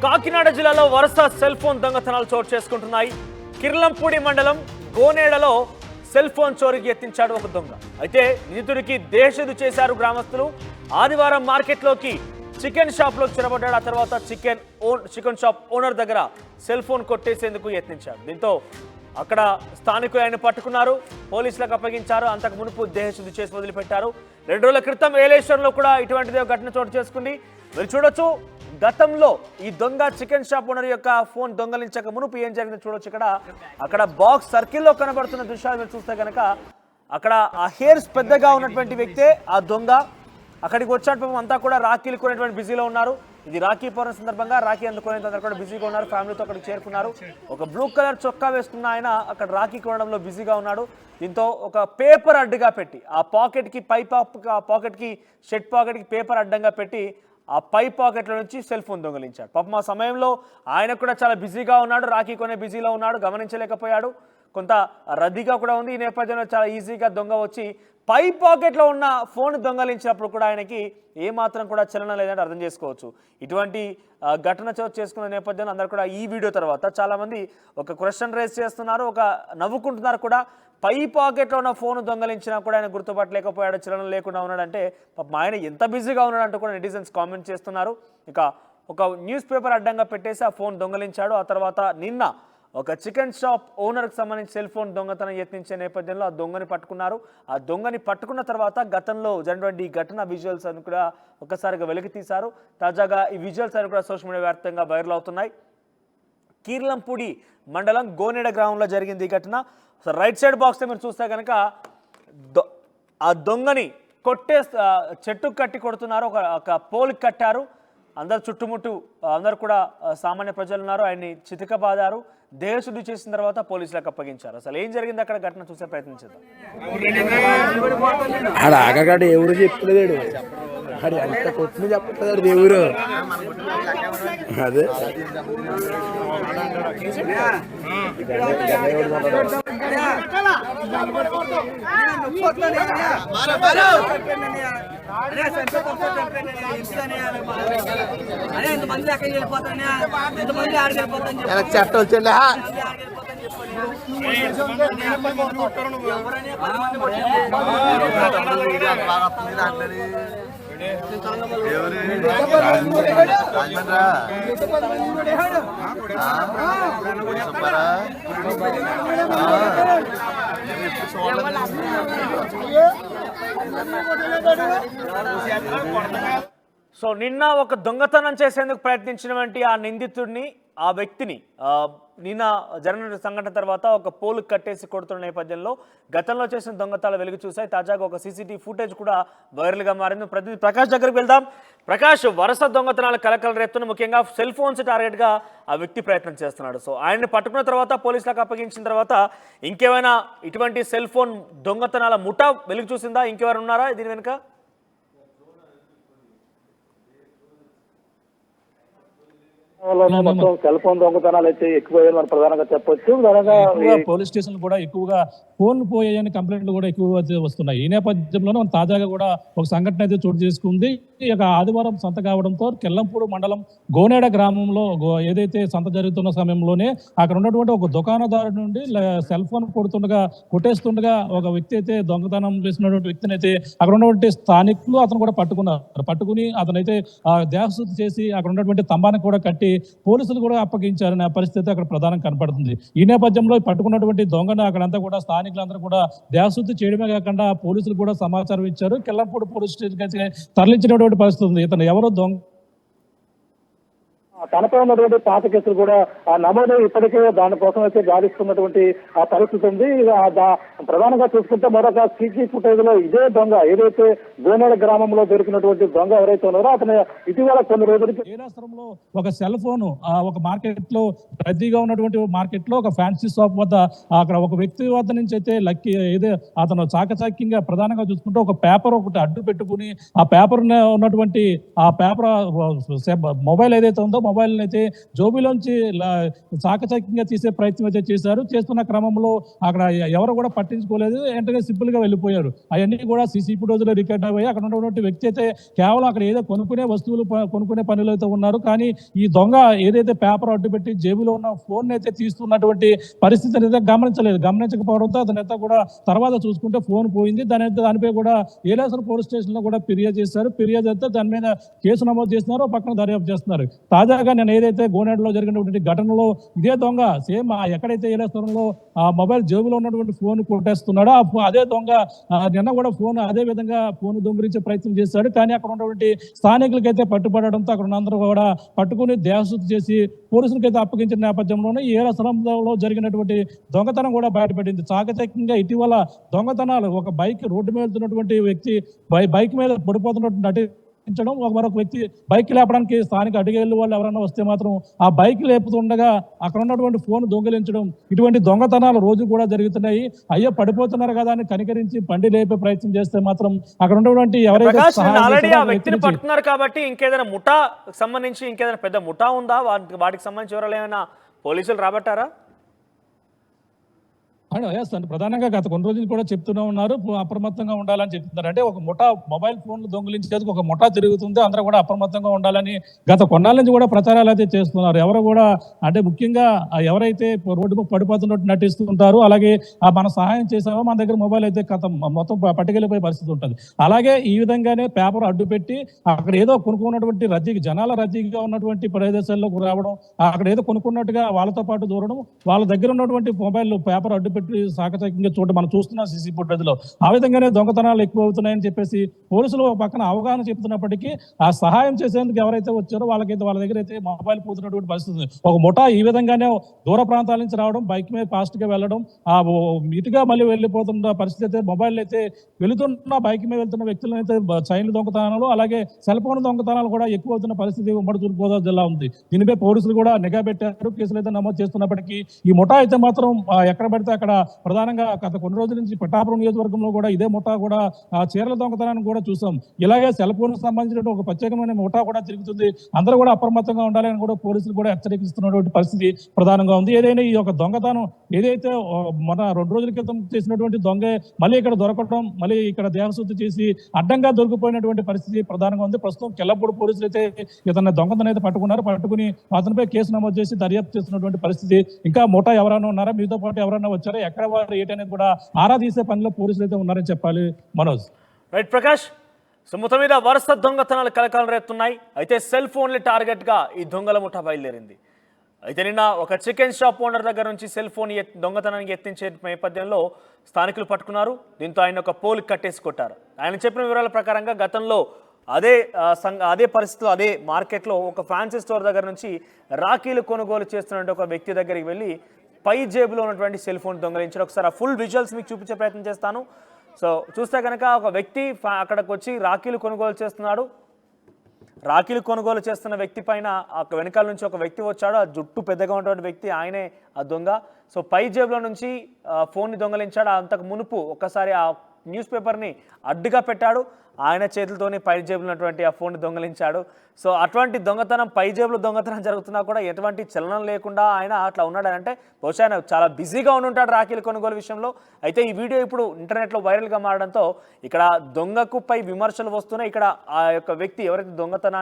కాకినాడ జిల్లాలో వరుస cell phone దొంగతనాలు చోటు చేసుకుంటున్నాయి. కిర్లంపూడి మండలం గోనేడలో సెల్ ఫోన్ చోరీకి యత్నించాడు ఒక దొంగ. అయితే నిందితుడికి దేశదు చేశారు గ్రామస్తులు. ఆదివారం మార్కెట్లోకి చికెన్ షాప్లోకి చొరబడ్డాడు. ఆ తర్వాత చికెన్ షాప్ ఓనర్ దగ్గర సెల్ ఫోన్ కొట్టేసేందుకు యత్నించాడు. దీంతో అక్కడ స్థానికులు ఆయన పట్టుకున్నారు, పోలీసులకు అప్పగించారు. అంతకు మునుపు దేహశుద్ధి చేసి వదిలిపెట్టారు. 2 రోజుల క్రితం ఏలేశ్వరంలో కూడా ఇటువంటిదే ఘటన చోటు చేసుకుంది. మీరు చూడొచ్చు, గతంలో ఈ దొంగ చికెన్ షాప్ ఓనర్ యొక్క ఫోన్ దొంగలించక మునుపు ఏం జరిగిందో చూడొచ్చు. అక్కడ బాక్స్ సర్కిల్లో కనబడుతున్న దృశ్యాలు మీరు చూస్తే కనుక అక్కడ ఆ హెయిర్స్ పెద్దగా ఉన్నటువంటి వ్యక్తే ఆ దొంగ. అక్కడికి వచ్చాడు. అంతా కూడా రాఖీలు కొనేటువంటి బిజీలో ఉన్నారు. ఇది రాఖీ పౌర్ణమి సందర్భంగా రాఖీ అందుకునేందుకు కూడా బిజీగా ఉన్నారు. ఫ్యామిలీతో అక్కడికి చేరుకున్నారు. ఒక బ్లూ కలర్ చొక్కా వేసుకున్న ఆయన అక్కడ రాఖీ కొనడంలో బిజీగా ఉన్నాడు. దీంతో ఒక పేపర్ అడ్డుగా పెట్టి ఆ పాకెట్కి పాకెట్కి షర్ట్ పాకెట్కి పేపర్ అడ్డంగా పెట్టి ఆ పై పాకెట్లో నుంచి సెల్ ఫోన్ దొంగలించాడు. పాపం ఆ సమయంలో ఆయన కూడా చాలా బిజీగా ఉన్నాడు, రాఖీ కొనే బిజీలో ఉన్నాడు, గమనించలేకపోయాడు. కొంత రద్దీగా కూడా ఉంది. ఈ నేపథ్యంలో చాలా ఈజీగా దొంగ వచ్చి పై పాకెట్లో ఉన్న ఫోన్ దొంగలించినప్పుడు కూడా ఆయనకి ఏమాత్రం కూడా చలనం లేదంటే అర్థం చేసుకోవచ్చు. ఇటువంటి ఘటన చోటు చేసుకున్న నేపథ్యంలో అందరూ కూడా ఈ వీడియో తర్వాత చాలామంది ఒక క్వశ్చన్ రేస్ చేస్తున్నారు, ఒక నవ్వుకుంటున్నారు కూడా. పై పాకెట్లో ఉన్న ఫోన్ దొంగలించినా కూడా ఆయన గుర్తుపట్టలేకపోయాడు, చలనం లేకుండా ఉన్నాడంటే పాపం ఆయన ఎంత బిజీగా ఉన్నాడంటూ కూడా నెటిజన్స్ కామెంట్ చేస్తున్నారు. ఇక ఒక న్యూస్ పేపర్ అడ్డంగా పెట్టేసి ఆ ఫోన్ దొంగలించాడు. ఆ తర్వాత నిన్న ఒక చికెన్ షాప్ ఓనర్కి సంబంధించి సెల్ ఫోన్ దొంగతనం యత్నించే నేపథ్యంలో ఆ దొంగని పట్టుకున్నారు. ఆ దొంగని పట్టుకున్న తర్వాత గతంలో జరిగినటువంటి ఈ ఘటన విజువల్స్ అని కూడా ఒక్కసారిగా వెలికి తీశారు. తాజాగా ఈ విజువల్స్ అని కూడా సోషల్ మీడియా వ్యాప్తంగా వైరల్ అవుతున్నాయి. కీర్లంపూడి మండలం గోనేడ గ్రామంలో జరిగింది ఈ ఘటన. సో రైట్ సైడ్ బాక్స్ మీరు చూస్తే కనుక ఆ దొంగని చెట్టుకు కట్టి కొడుతున్నారు. ఒక పోల్కి కట్టారు. అందరు చుట్టుముట్టు అందరు కూడా సామాన్య ప్రజలు ఉన్నారు. ఆయన్ని చితకబాదారు. దేహశుద్ధి చేసిన తర్వాత పోలీసులకు అప్పగించారు. అసలు ఏం జరిగింది అక్కడ ఘటన చూసే ప్రయత్నించారు. ఎవరు చెప్తలేడు, అంత కొట్టిన చెప్పట్లేడు దేవుడు. అదే చెట్ట వచ్చిండ సో నిన్న ఒక దొంగతనం చేసేందుకు ప్రయత్నించినటువంటి ఆ నిందితుడిని, ఆ వ్యక్తిని నిన్న జరిగిన సంఘటన తర్వాత ఒక పోలు కట్టేసి కొడుతున్న నేపథ్యంలో గతంలో చేసిన దొంగతనాలు వెలుగు చూశాయి. తాజాగా ఒక సీసీటీవీ ఫుటేజ్ కూడా వైరల్గా మారింది. ప్రతినిధి ప్రకాష్ దగ్గరికి వెళ్దాం. ప్రకాష్, వరుస దొంగతనాలు కలకల రేపుతున్న ముఖ్యంగా సెల్ ఫోన్స్ టార్గెట్గా ఆ వ్యక్తి ప్రయత్నం చేస్తున్నాడు. సో ఆయన్ని పట్టుకున్న తర్వాత పోలీసులకు అప్పగించిన తర్వాత ఇంకేమైనా ఇటువంటి సెల్ ఫోన్ దొంగతనాల ముఠా వెలుగు చూసిందా? ఇంకెవరు ఉన్నారా దీని వెనుక? మొత్తం సెల్ ఫోన్ దొంగతనాలు అయితే ఎక్కువ మనం ప్రధానంగా చెప్పొచ్చు. పోలీస్ స్టేషన్ కూడా ఎక్కువగా ఫోన్ పోయాయని కంప్లైంట్లు కూడా ఎక్కువగా వస్తున్నాయి. ఈ నేపథ్యంలోనే తాజాగా కూడా ఒక సంఘటన అయితే చోటు చేసుకుంది. ఇక ఆదివారం సంత కావడంతో కిర్లంపూడి మండలం గోనేడ గ్రామంలో ఏదైతే సంత జరుగుతున్న సమయంలోనే అక్కడ ఉన్నటువంటి ఒక దుకాణదారు నుండి సెల్ ఫోన్ కొట్టేస్తుండగా ఒక వ్యక్తి అయితే దొంగతనం చేసినటువంటి వ్యక్తిని అయితే అక్కడ ఉన్నటువంటి స్థానికులు అతను కూడా పట్టుకుని అతనైతే దేహశుద్ధి చేసి అక్కడ ఉన్నటువంటి స్తంభానికి కూడా కట్టి పోలీసులు కూడా అప్పగించారనే పరిస్థితి అక్కడ ప్రధానం కనపడుతుంది. ఈ నేపథ్యంలో పట్టుకున్నటువంటి దొంగను అక్కడంతా కూడా స్థానికులందరూ కూడా దేహశుద్ధి చేయడమే కాకుండా పోలీసులు కూడా సమాచారం ఇచ్చారు. కిర్లంపూడి పోలీస్ స్టేషన్ తరలించినటువంటి పరిస్థితి ఉంది. ఇతను ఎవరో దొంగ తనపై ఉన్నటువంటి పాత కేసులు కూడా నమోదు ఇప్పటికే దానికోసం అయితే గాలిస్తున్నటువంటి ఆ పరిస్థితి ఉంది. ప్రధానంగా చూసుకుంటే మరొక సీసీ ఫుటేజ్ లో ఇదే దొంగ ఏదైతే గోనేడ గ్రామంలో దొరికినటువంటి దొంగ ఎవరైతే ఉన్నారో అతను ఇటీవల కొన్ని రోజులకి ఏలాశ్రమంలో ఒక సెల్ ఫోన్ ఒక మార్కెట్ లో రద్దీగా ఉన్నటువంటి మార్కెట్ లో ఒక ఫ్యాన్సీ షాప్ వద్ద అక్కడ ఒక వ్యక్తి వద్ద నుంచి అయితే అతను చాకచాక్యంగా ప్రధానంగా చూసుకుంటే ఒక పేపర్ ఒకటి అడ్డు పెట్టుకుని ఆ పేపర్ ఉన్నటువంటి ఆ పేపర్ మొబైల్ ఏదైతే ఉందో మొబైల్ అయితే జోబీలోంచి చాకచక్యంగా తీసే ప్రయత్నం అయితే చేశారు. చేస్తున్న క్రమంలో అక్కడ ఎవరు కూడా పట్టించుకోలేదు, వెంటనే సింపుల్ గా వెళ్ళిపోయారు. అవన్నీ కూడా సీసీ ఫుటేజ్లో రికార్డ్ అయ్యాయి. అక్కడ ఉన్నటువంటి వ్యక్తి అయితే కేవలం అక్కడ ఏదో కొనుక్కునే వస్తువులు కొనుక్కునే పనులు అయితే ఉన్నారు. కానీ ఈ దొంగ ఏదైతే పేపర్ అడ్డు పెట్టి జేబులో ఉన్న ఫోన్ అయితే తీస్తున్నటువంటి పరిస్థితి అయితే గమనించకపోవడంతో అతనైతే కూడా తర్వాత చూసుకుంటే ఫోన్ పోయింది. దానిపై కూడా ఏలేశ్వరం పోలీస్ స్టేషన్ లో కూడా ఫిర్యాదు చేశారు. ఫిర్యాదు అయితే దాని మీద కేసు నమోదు చేస్తున్నారు, పక్కన దర్యాప్తు చేస్తున్నారు. తాజాగా నేను ఏదైతే గోనేడులో జరిగినటువంటి ఘటనలో ఇదే దొంగ సేమ్ ఎక్కడైతే ఏలేశ్వరంలో ఆ మొబైల్ జేబులో ఉన్నటువంటి ఫోన్ కొట్టేస్తున్నాడో అదే దొంగ నిన్న కూడా ఫోన్ అదే విధంగా ఫోన్ దొంగిలించే ప్రయత్నం చేశాడు. కానీ అక్కడ ఉన్నటువంటి స్థానికులకైతే పట్టుబడడంతో అక్కడ ఉన్నందరూ కూడా పట్టుకుని దేహశుద్ధి చేసి పోలీసులకైతే అప్పగించిన నేపథ్యంలోనే ఏలేశ్వరంలో జరిగినటువంటి దొంగతనం కూడా బయటపడింది. చాకచక్యంగా ఇటీవల దొంగతనాలు ఒక బైక్ రోడ్డు మీద వెళ్తున్నటువంటి వ్యక్తి బైక్ మీద పడిపోతున్నటువంటి నటించడం, మరొక వ్యక్తి బైక్ లేపడానికి స్థానిక అడిగేళ్ళు వాళ్ళు ఎవరైనా వస్తే మాత్రం ఆ బైక్ లేపుతుండగా అక్కడ ఉన్నటువంటి ఫోన్ దొంగిలించడం, ఇటువంటి దొంగతనాలు రోజు కూడా జరుగుతున్నాయి. అయ్యో పడిపోతున్నారు కదా అని కనికరించి బండి లేపే ప్రయత్నం చేస్తే మాత్రం అక్కడ ఉన్నటువంటి ఎవరైతే ఆల్రెడీ ఆ వ్యక్తిని పడుతున్నారు కాబట్టి ఇంకేదైనా ముఠా సంబంధించి ఇంకేదైనా పెద్ద ముఠా ఉందా, వాటికి సంబంధించి ఎవరైనా ఏమైనా పోలీసులు రాబట్టారా? అంటే ప్రధానంగా గత కొన్ని రోజులు కూడా చెప్తూనే ఉన్నారు, అప్రమత్తంగా ఉండాలని చెప్తున్నారు. అంటే ఒక ముఠా మొబైల్ ఫోన్లు దొంగిలించేందుకు ఒక ముఠా తిరుగుతుంది, అందరూ కూడా అప్రమత్తంగా ఉండాలని గత కొన్నాళ్ళ నుంచి కూడా ప్రచారాలు అయితే చేస్తున్నారు. ఎవరు కూడా అంటే ముఖ్యంగా ఎవరైతే రోడ్డు పడిపోతున్నట్టు నటిస్తుంటారో, అలాగే మన సహాయం చేసామో మన దగ్గర మొబైల్ అయితే మొత్తం పట్టుకెళ్ళిపోయే పరిస్థితి ఉంటుంది. అలాగే ఈ విధంగానే పేపర్ అడ్డు పెట్టి అక్కడ ఏదో కొనుక్కున్నటువంటి జనాల రద్దీగా ఉన్నటువంటి ప్రదేశాల్లో రావడం, అక్కడ ఏదో కొనుక్కున్నట్టుగా వాళ్ళతో పాటు దూరడం, వాళ్ళ దగ్గర ఉన్నటువంటి మొబైల్ పేపర్ అడ్డు పెట్టి సాకచక్యంగా చూడడం మనం చూస్తున్నాం సీసీ ఫుటేజ్లో. ఆ విధంగానే దొంగతనాలు ఎక్కువ అవుతున్నాయని చెప్పేసి పోలీసులు పక్కన అవగాహన చెప్తున్నప్పటికీ ఆ సహాయం చేసేందుకు ఎవరైతే వచ్చారో వాళ్ళ దగ్గర అయితే మొబైల్ పోతున్నటువంటి పరిస్థితి. ఒక ముఠా ఈ విధంగానే దూర ప్రాంతాల నుంచి రావడం, బైక్ మీద ఫాస్ట్ గా వెళ్ళడం, ఆ ఇటుగా మళ్ళీ వెళ్ళిపోతున్న పరిస్థితి అయితే మొబైల్ అయితే వెళుతున్న బైక్ మీద వెళ్తున్న వ్యక్తులను అయితే చైన్లు దొంగతనాలు, అలాగే సెల్ ఫోన్ దొంగతనాలు కూడా ఎక్కువ అవుతున్న పరిస్థితి ఉమ్మడి తూర్పుగోదావరి జిల్లా ఉంది. దీనిపై పోలీసులు కూడా నిఘా పెట్టారు, కేసులు అయితే నమోదు చేస్తున్నప్పటికీ ఈ ముఠా అయితే మాత్రం ఎక్కడ పడితే అక్కడ ప్రధానంగా గత కొన్ని రోజుల నుంచి పిఠాపురం నియోజకవర్గంలో కూడా ఇదే ముఠా కూడా చీరల దొంగతనాన్ని కూడా చూసాం. ఇలాగే సెల్ ఫోన్ సంబంధించిన ఒక ప్రత్యేకమైన ముఠా కూడా తిరుగుతుంది. అందరూ కూడా అప్రమత్తంగా ఉండాలని కూడా పోలీసులు కూడా హెచ్చరిస్తున్నటువంటి పరిస్థితి ప్రధానంగా ఉంది. ఏదైనా ఈ యొక్క దొంగతనం ఏదైతే మన 2 రోజుల క్రితం చేసినటువంటి దొంగే మళ్ళీ ఇక్కడ దొరకడం, మళ్ళీ ఇక్కడ దేహశుద్ధి చేసి అడ్డంగా దొరికిపోయినటువంటి పరిస్థితి ప్రధానంగా ఉంది. ప్రస్తుతం కెల్లపూడి పోలీసులు అయితే ఇతన్ని దొంగతనం అయితే పట్టుకుని అతనిపై కేసు నమోదు చేసి దర్యాప్తు చేస్తున్నటువంటి పరిస్థితి. ఇంకా ముఠా ఎవరైనా ఉన్నారా, మీతో పాటు ఎవరైనా వచ్చారా, ఎక్కడ వారు ఏంటనేది కూడా ఆరా తీసే పనిలో పోలీసులు అయితే ఉన్నారని చెప్పాలి. మనోజ్. రైట్ ప్రకాష్. సో మొత్తం మీద వరుస దొంగతనాలు కలకాలం రేస్తున్నాయి. అయితే సెల్ ఫోన్లు టార్గెట్ గా ఈ దొంగల ముఠా బయలుదేరింది. అయితే నిన్న ఒక చికెన్ షాప్ ఓనర్ దగ్గర నుంచి సెల్ ఫోన్ దొంగతనానికి ఎత్తించే నేపథ్యంలో స్థానికులు పట్టుకున్నారు. దీంతో ఆయన ఒక పోల్ కట్టేసి కొట్టారు. ఆయన చెప్పిన వివరాల ప్రకారంగా గతంలో అదే పరిస్థితిలో అదే మార్కెట్లో ఒక ఫ్యాన్సీ స్టోర్ దగ్గర నుంచి రాఖీలు కొనుగోలు చేస్తున్న ఒక వ్యక్తి దగ్గరికి వెళ్ళి పై జేబులో ఉన్నటువంటి సెల్ ఫోన్ దొంగలించారు. ఒకసారి ఆ ఫుల్ విజువల్స్ మీకు చూపించే ప్రయత్నం చేస్తాను. సో చూస్తే కనుక ఒక వ్యక్తి అక్కడికి వచ్చి రాఖీలు కొనుగోలు చేస్తున్నాడు. రాఖీలు కొనుగోలు చేస్తున్న వ్యక్తి పైన వెనకాల నుంచి ఒక వ్యక్తి వచ్చాడు. ఆ జుట్టు పెద్దగా ఉన్నటువంటి వ్యక్తి ఆయనే ఆ దొంగ. సో పై జేబులో నుంచి ఫోన్ని దొంగలించాడు. అంతకు మునుపు ఒక్కసారి ఆ న్యూస్ పేపర్ని అడ్డుగా పెట్టాడు. ఆయన చేతులతోని పై జేబులో ఉన్నటువంటి ఆ ఫోన్ని దొంగలించాడు. సో అటువంటి దొంగతనం, పై జేబులో దొంగతనం జరుగుతున్నా కూడా ఎటువంటి చలనం లేకుండా ఆయన అట్లా ఉన్నాడు అంటే బహుశా ఆయన చాలా బిజీగా ఉండుంటాడు రాఖీల కొనుగోలు విషయంలో. అయితే ఈ వీడియో ఇప్పుడు ఇంటర్నెట్లో వైరల్గా మారడంతో ఇక్కడ దొంగకు పై విమర్శలు వస్తున్నాయి. ఇక్కడ ఆ యొక్క వ్యక్తి ఎవరైతే దొంగతనాన్ని